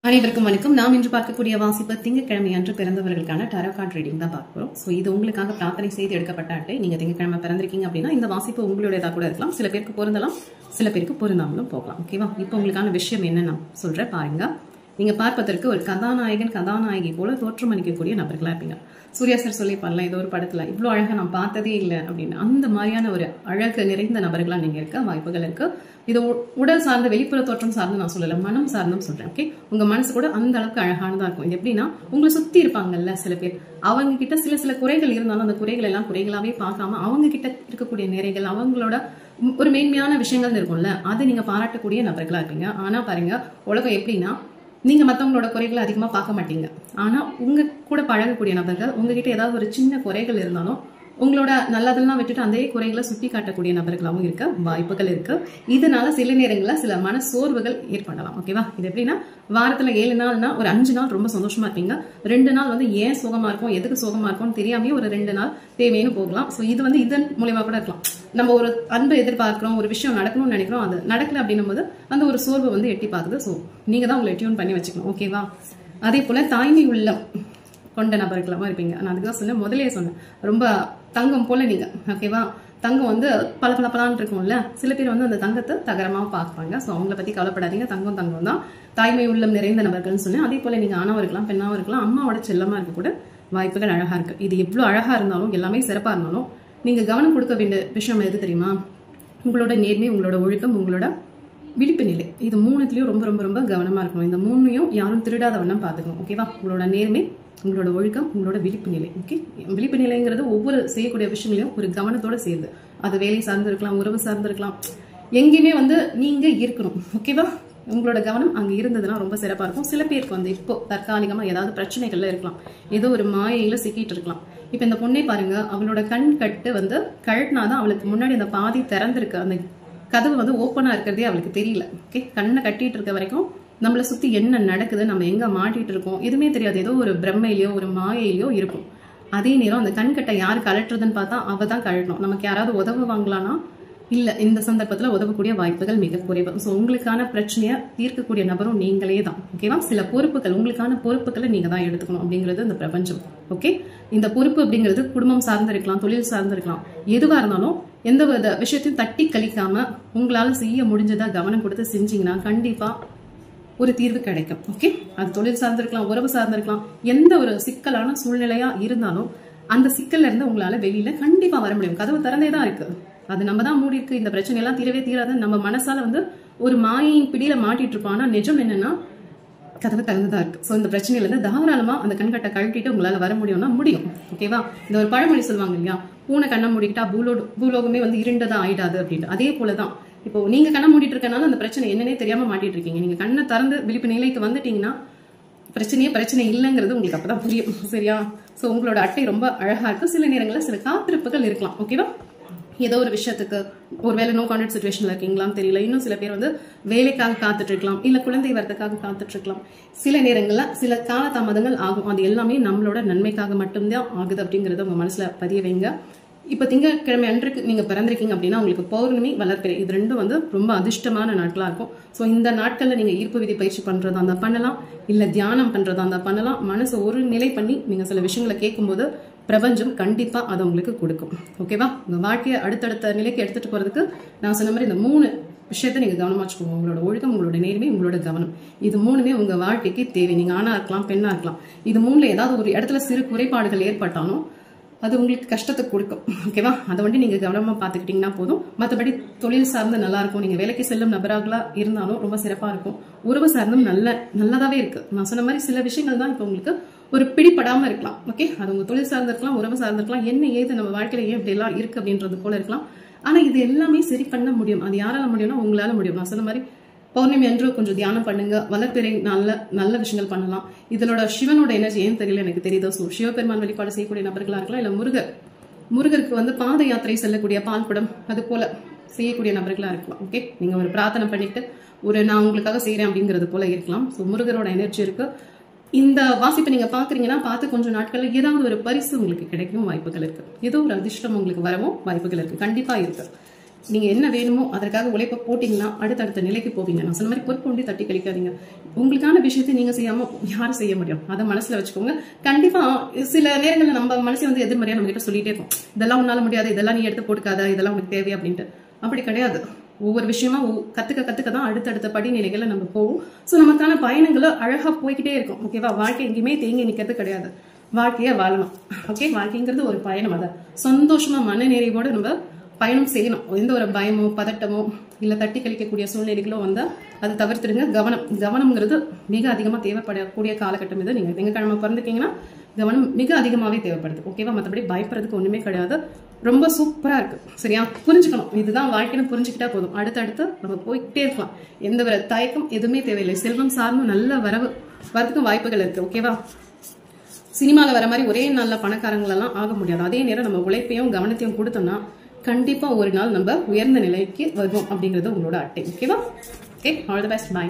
அனைவருக்கும் வணக்கம். நாம் இன்று பார்க்கக்கூடிய வாசிப்பு திங்கட்கிழமை அன்று பிறந்தவர்களுக்கான டாரோ கார்டு ரீடிங் தான் பார்க்க போறோம். ஸோ இது உங்களுக்காக பிரார்த்தனை செய்து எடுக்கப்பட்ட அட்டை. நீங்க திங்கட்கிழமை பிறந்திருக்கீங்க அப்படின்னா இந்த வாசிப்பு உங்களுடையதா கூட இருக்கலாம். சில பேருக்கு பொருந்தலாம், சில பேருக்கு பொருந்தாமலும் போகலாம். ஓகேவா? இப்போ உங்களுக்கான விஷயம் என்ன நான் சொல்றேன் பாருங்க. நீங்க பார்ப்பதற்கு ஒரு கதாநாயகன் கதாநாயகி போல தோற்றமளிக்கக்கூடிய நபர்களா இருப்பீங்க. சூர்யா சார் சொல்லி பண்ணலாம், ஏதோ ஒரு படத்துல இவ்வளவு அழகா நான் பார்த்ததே இல்லை அப்படின்னு. அந்த மாதிரியான ஒரு அழகு நிறைந்த நபர்களா நீங்க இருக்க வாய்ப்புகள் இருக்கு. இது உடல் சார்ந்த வெளிப்புற தோற்றம் சார்ந்து நான் சொல்லல, மனம் சார்ந்தும் சொல்றேன். ஓகே, உங்க மனசு கூட அந்த அளவுக்கு அழகானதா இருக்கும். இது எப்படின்னா, உங்களை சுத்தி இருப்பாங்கல்ல சில பேர், அவங்க கிட்ட சில குறைகள் இருந்தாலும் அந்த குறைகள் எல்லாம் குறைகளாவே பார்க்காம அவங்க கிட்ட இருக்கக்கூடிய நிறைகள், அவங்களோட ஒரு மேன்மையான விஷயங்கள் இருக்கும்ல, அதை நீங்க பாராட்டக்கூடிய நபர்களா இருப்பீங்க. ஆனா பாருங்க, உலகம் எப்படின்னா, நீங்க மத்தவங்களோட குறைகளை அதிகமா பார்க்க மாட்டீங்க. ஆனா உங்க கூட பழகக்கூடிய நபர்கள் உங்ககிட்ட ஏதாவது ஒரு சின்ன குறைகள் இருந்தாலும் உங்களோட நல்லதெல்லாம் விட்டுட்டு அதே குறைகளை சுட்டி காட்டக்கூடிய நபர்களாகவும் இருக்க வாய்ப்புகள் இருக்கு. இதனால சில நேரங்களில் சில மன சோர்வுகள் ஏற்படலாம். ஓகேவா? இது எப்படின்னா, வாரத்துல 7 நாள்னா ஒரு 5 நாள் ரொம்ப சந்தோஷமா இருப்பீங்க. 2 நாள் வந்து ஏன் சோகமா இருக்கும், எதுக்கு சோகமா இருக்கும்னு தெரியாமே ஒரு 2 நாள் தேவைன்னு போகலாம். ஸோ இது வந்து இதன் மூலியமா கூட இருக்கலாம். நம்ம ஒரு அன்பை எதிர்பார்க்கிறோம், ஒரு விஷயம் நடக்கணும்னு நினைக்கிறோம், அது நடக்கல அப்படின்னும் போது அந்த ஒரு சோர்வு வந்து எட்டி பார்க்குது. ஸோ நீங்க தான் உங்களை டியூன் பண்ணி வச்சுக்கணும். ஓகேவா? அதே போல தாய்மை உள்ளம் கொண்ட நபர்களாக இருப்பீங்க. நான் அதுதான் சொன்னேன், முதலே சொன்னேன், ரொம்ப தங்கம் போல நீங்க. ஓகேவா? தங்கம் வந்து பளபளன்னு இருக்கும்ல, சில பேர் வந்து அந்த தங்கத்தை தகரமா பார்ப்பாங்க. ஸோ அவங்கள பத்தி கவலைப்படாதீங்க, தங்கம் தங்கம் தான். தாய்மை உள்ளம் நிறைந்த நபர்கள்னு சொன்னேன். அதே போல நீங்க ஆணாவும் இருக்கலாம், பெண்ணாவும் இருக்கலாம், அம்மாவோட செல்லமா இருக்க கூட வாய்ப்புகள் அழகா இருக்கு. இது எவ்வளவு அழகா இருந்தாலும், எல்லாமே சிறப்பா இருந்தாலும், நீங்க கவனம் கொடுக்க வேண்டிய விஷயம் எது தெரியுமா? உங்களோட நேர்மை, உங்களோட ஒழுக்கம், உங்களோட விழிப்பு நிலை. இது மூணுத்திலயும் ரொம்ப ரொம்ப ரொம்ப கவனமா இருக்கணும். இந்த மூணையும் யாரும் திருடாத வண்ணம் பாத்துக்கணும். ஓகேவா? உங்களோட நேர்மை, உங்களோட ஒழுக்கம், உங்களோட விழிப்பு நிலை. ஓகே, விழிப்பு நிலைங்கிறது ஒவ்வொரு செய்யக்கூடிய விஷயங்களையும் ஒரு கவனத்தோட செய்யுது. அது வேலை சார்ந்து இருக்கலாம், உறவு சார்ந்து இருக்கலாம், எங்கேயுமே வந்து நீங்க இருக்கணும். ஓகேவா? உங்களோட கவனம் அங்க இருந்ததுன்னா ரொம்ப சிறப்பா இருக்கும். சில பேருக்கு வந்து இப்போ தற்காலிகமா ஏதாவது பிரச்சனைகள்ல இருக்கலாம், ஏதோ ஒரு மாயையில சிக்கிட்டு இருக்கலாம். இப்ப இந்த பொண்ணை பாருங்க, அவளோட கண் கட்டு வந்து கழட்டினாதான் அவளுக்கு முன்னாடி அந்த பாதி திறந்திருக்கு, அந்த கதவு வந்து ஓப்பனா இருக்கிறதே அவளுக்கு தெரியல. ஓகே, கண்ணை கட்டிட்டு இருக்க வரைக்கும் நம்மளை சுத்தி என்ன நடக்குது, நம்ம எங்க மாட்டிட்டு இருக்கோம் எதுவுமே தெரியாது. ஏதோ ஒரு பிரம்மையிலயோ ஒரு மாயையிலயோ இருக்கும். அதே நேரம் அந்த கண்கட்டை யாரு கழட்டுறதுன்னு பார்த்தா அவ தான் கழட்டணும். நமக்கு யாராவது உதவுவாங்களான்னா இல்ல, இந்த சந்தர்ப்பத்துல உதவக்கூடிய வாய்ப்புகள் மிக குறைவு. ஸோ உங்களுக்கான பிரச்சனையை தீர்க்கக்கூடிய நபரும் நீங்களே தான். ஓகேவா? சில பொறுப்புகள், உங்களுக்கான பொறுப்புகளை நீங்க தான் எடுத்துக்கணும் அப்படிங்கிறது இந்த பிரபஞ்சம். ஓகே, இந்த பொறுப்பு அப்படிங்கிறது குடும்பம் சார்ந்து இருக்கலாம், தொழில் சார்ந்து இருக்கலாம், எதுவா இருந்தாலும் எந்த வித விஷயத்தையும் தட்டி கழிக்காம உங்களால செய்ய முடிஞ்சதா கவனம் கொடுத்து செஞ்சீங்கன்னா கண்டிப்பா ஒரு தீர்வு கிடைக்கும். ஓகே, அது தொழில் சார்ந்திருக்கலாம், உறவு சார்ந்திருக்கலாம், எந்த ஒரு சிக்கலான சூழ்நிலையா இருந்தாலும் அந்த சிக்கல்ல இருந்து உங்களால வெளியில கண்டிப்பா வர முடியும். கதவு திறந்தே தான் இருக்கு, அது நம்ம தான் மூடி இருக்கு. இந்த பிரச்சனை எல்லாம் தீரவே தீராது. நம்ம மனசால வந்து ஒரு மாயின் பிடியில மாட்டிட்டு இருப்போம். ஆனா நிஜம் என்னன்னா, கதவு திறந்துதான் இருக்கு. ஸோ இந்த பிரச்சனையில இருந்து தாராளமா அந்த கண்கட்டை கழட்டிட்டு உங்களால வர முடியும்னா முடியும். ஓகேவா? இந்த ஒரு பழமொழி சொல்லுவாங்க இல்லையா, பூனை கண்ணை மூடிக்கிட்டா பூலோகமே வந்து இருண்டதா ஆயிடாது அப்படின்ட்டு. அதே போலதான் இப்போ நீங்க கண்ணை மூடிட்டு இருக்கனால அந்த பிரச்சனை என்னன்னே தெரியாம மாட்டிட்டு இருக்கீங்க. நீங்க கண்ணை திறந்து விழிப்பு நிலைக்கு வந்துட்டீங்கன்னா பிரச்சனை இல்லைங்கிறது உங்களுக்கு அப்பதான் புரியும். சரியா? சோ உங்களோட அட்டை ரொம்ப அழகா இருக்கு. சில நேரங்களில் சில காத்திருப்புகள் இருக்கலாம். ஓகேவா? ஏதோ ஒரு விஷயத்துக்கு ஒருவேளை நோ கான்டாக்ட் சிச்சுவேஷன்ல இருக்கீங்களான்னு தெரியல. இன்னும் சில பேர் வந்து வேலைக்காக காத்துட்டு இருக்கலாம், இல்ல குழந்தை வரதுக்காக காத்துட்டு இருக்கலாம். சில நேரங்கள்ல சில காலதாமதங்கள் ஆகும். அது எல்லாமே நம்மளோட நன்மைக்காக மட்டும்தான் ஆகுது அப்படிங்கறத உங்க மனசுல பதிய வைங்க. இப்ப திங்கட்கிழமை அன்றைக்கு நீங்க பிறந்திருக்கீங்க அப்படின்னா உங்களுக்கு பௌர்ணமி, வளர்பிறை, இது ரெண்டும் வந்து ரொம்ப அதிர்ஷ்டமான நாட்களா இருக்கும். சோ இந்த நாட்கள்ல நீங்க ஈர்ப்பு விதி பயிற்சி பண்றதா இருந்தா பண்ணலாம், இல்ல தியானம் பண்றதா இருந்தா பண்ணலாம். மனசு ஒரு நிலை பண்ணி நீங்க சில விஷயங்களை கேட்கும்போது பிரபஞ்சம் கண்டிப்பா அதை உங்களுக்கு கொடுக்கும். ஓகேவா? உங்க வாழ்க்கையை அடுத்தடுத்த நிலைக்கு எடுத்துட்டு போறதுக்கு நான் சொன்ன மாதிரி இந்த 3 விஷயத்தை நீங்க கவனமா வச்சுக்கோங்க. உங்களோட ஒழுக்கம், உங்களோட நேர்மை, உங்களோட கவனம். இது 3மே உங்க வாழ்க்கைக்கு தேவை. நீங்க ஆணா இருக்கலாம், பெண்ணா இருக்கலாம். இது 3ல ஏதாவது ஒரு இடத்துல சிறு குறைபாடுகள் ஏற்பட்டாலும் அது உங்களுக்கு கஷ்டத்தை கொடுக்கும். ஓகேவா? அதை வந்து நீங்க கவனமா பாத்துக்கிட்டீங்கன்னா போதும். மற்றபடி தொழில் சார்ந்து நல்லா இருக்கும். நீங்க வேலைக்கு செல்லும் நபராகளா இருந்தாலும் ரொம்ப சிறப்பா இருக்கும். உறவு சார்ந்தும் நல்லதாவே இருக்கு. நான் சொன்ன மாதிரி சில விஷயங்கள் தான் இப்ப உங்களுக்கு ஒரு பிடிப்படாம இருக்கலாம். ஓகே, அது உங்க தொழில் சார்ந்து இருக்கலாம், உறவு சார்ந்து இருக்கலாம், என்ன ஏது நம்ம வாழ்க்கையில ஏன் இப்படி எல்லாம் இருக்கு அப்படின்றது போல இருக்கலாம். ஆனா இது எல்லாமே சரி பண்ண முடியும். அது யாரால முடியும்னா உங்களால முடியும். நான் சொன்ன மாதிரி பௌர்ணமி அன்று கொஞ்சம் தியானம் பண்ணுங்க, வளர்ப்பிறை நல்ல விஷயங்கள் பண்ணலாம். இதனோட சிவனோட எனர்ஜி ஏன் தெரியல எனக்கு தெரியுதோ. ஸோ சிவபெருமான் வழிபாடு செய்யக்கூடிய நபர்களா இருக்கலாம், இல்ல முருகருக்கு வந்து பாத யாத்திரை செல்லக்கூடிய பால்குடம் அது போல செய்யக்கூடிய நபர்களா இருக்கலாம். ஓகே, நீங்க ஒரு பிரார்த்தனை பண்ணிட்டு நான் உங்களுக்காக செய்யறேன் அப்படிங்கிறது போல இருக்கலாம். ஸோ முருகரோட எனர்ஜி இருக்கு. இந்த வாசிப்பை நீங்க பாக்குறீங்கன்னா பார்த்து கொஞ்சம் நாட்கள்ல ஏதாவது ஒரு பரிசு உங்களுக்கு கிடைக்கும் வாய்ப்புகள் இருக்கு. ஏதோ ஒரு அதிர்ஷ்டம் உங்களுக்கு வரவும் வாய்ப்புகள் இருக்கு, கண்டிப்பா இருக்கு. நீங்க என்ன வேணுமோ அதற்காக உழைப்ப போட்டீங்கன்னா அடுத்தடுத்த நிலைக்கு போவீங்க. நான் சொன்ன மாதிரி பொறுப்புண்டி தட்டி கழிக்காதீங்க. உங்களுக்கான விஷயத்தை நீங்க செய்யாம யாரும் செய்ய முடியும், அதை மனசுல வச்சுக்கோங்க. கண்டிப்பா சில நேரங்கள்ல நம்ம மனசை வந்து எதிர்மறையா நம்ம கிட்ட சொல்லிட்டே இருக்கும், இதெல்லாம் உன்னால முடியாது, இதெல்லாம் நீ எடுத்து போட்டுக்காத, இதெல்லாம் உனக்கு தேவை அப்படின்ட்டு. அப்படி கிடையாது. ஒவ்வொரு விஷயமா கத்துக்க தான் அடுத்தடுத்த படிநிலைகளை நம்ம போவோம். ஸோ நமக்கான பயணங்களை அழகா போய்கிட்டே இருக்கும். ஓகேவா? வாழ்க்கை எங்கேயுமே தேங்கி நிக்கிறது கிடையாது, வாழ்க்கைய வாழணும். ஓகே, வாழ்க்கைங்கிறது ஒரு பயணம். அதை சந்தோஷமா மன நிறைவோட நம்ம பயணம் செய்யணும். எந்த ஒரு பயமோ பதட்டமோ இல்ல தட்டி கழிக்கக்கூடிய சூழ்நிலைகளோ வந்தா அதை தவிர்த்துடுங்க. கவனம்ங்கிறது மிக அதிகமா தேவைப்படக்கூடிய காலகட்டம் இது. நீங்க திங்கட்கிழமை பிறந்திருக்கீங்கன்னா கவனம் மிக அதிகமாவே தேவைப்படுது. ஓகேவா? மற்றபடி பயப்படுறதுக்கு ஒண்ணுமே கிடையாது. ரொம்ப சூப்பரா இருக்கு. சரியா? புரிஞ்சுக்கணும், இதுதான் வாழ்க்கைன்னு புரிஞ்சுக்கிட்டா போதும். அடுத்தடுத்து நம்ம போய்கிட்டே இருக்கலாம். எந்த ஒரு தயக்கம் எதுவுமே தேவையில்லை. செல்வம் சார்ந்தும் நல்ல வரதுக்கும் வாய்ப்புகள் இருக்கு. ஓகேவா? சினிமால வர மாதிரி ஒரே நல்ல பணக்காரங்களெல்லாம் ஆக முடியாது. அதே நேரம் நம்ம உழைப்பையும் கவனத்தையும் கொடுத்தோம்னா கண்டிப்பா ஒரு நாள் நம்ம உயர்ந்த நிலைக்கு வருவோம் அப்படிங்கிறது உங்களோட அட்டை. ஓகேவா? Okay, all the best, by.